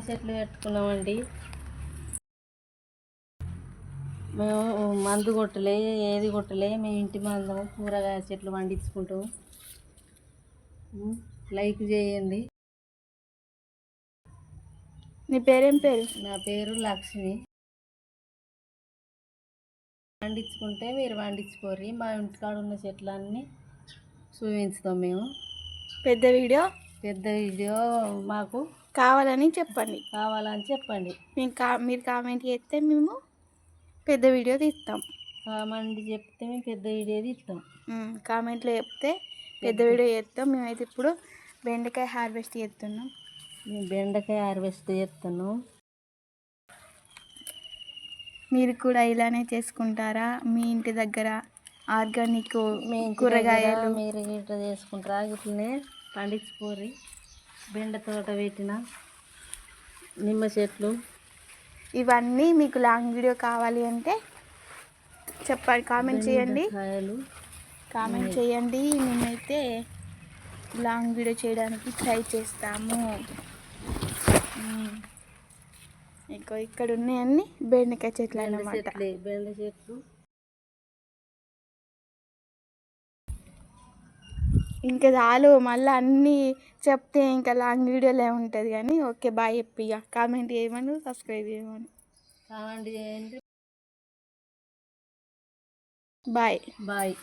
చెట్లు పెట్టుకున్నామండి. మేము మందు కొట్టలే, ఏది కొట్టలే. మేము ఇంటి మందం కూరగాయ చెట్లు పండించుకుంటాం. లైక్ చేయండి. నీ పేరేం పేరు? నా పేరు లక్ష్మి. పండించుకుంటే మీరు పండించుకోర్రి. మా ఇంటికాడ ఉన్న చెట్లన్నీ చూపించుతాం. మేము పెద్ద వీడియో మాకు కావాలని చెప్పండి. మీరు కామెంట్ చేస్తే మేము పెద్ద వీడియో తీస్తాం. మేము పెద్ద వీడియో తీస్తాం. కామెంట్లో చెప్తే పెద్ద వీడియో చేస్తాం. మేమైతే ఇప్పుడు బెండకాయ హార్వెస్ట్ చేస్తున్నాం. మీరు కూడా ఇలానే చేసుకుంటారా? మీ ఇంటి దగ్గర ఆర్గానిక్ కూరగాయలు మీరు ఇట్లా చేసుకుంటారా? ఇట్లనే పండించుకోర్రి. బెండ తోట పెట్టిన, నిమ్మ చెట్లు, ఇవన్నీ మీకు లాంగ్ వీడియో కావాలి అంటే చెప్పండి, కామెంట్ చేయండి. మేమైతే లాంగ్ వీడియో చేయడానికి ట్రై చేస్తాము. ఇక్కడ ఉన్నాయన్నీ బెండకాయ చెట్లు అన్నమాట. బెండ చెట్లు ఇంకా చాలు, మళ్ళీ అన్నీ చెప్తే ఇంకా లాంగ్ వీడియోలే ఉంటుంది. కానీ ఓకే, బాయ్ చెప్పి కామెంట్ చేయమని, సబ్స్క్రైబ్ చేయమని. కామెంట్ చేయండి. బాయ్.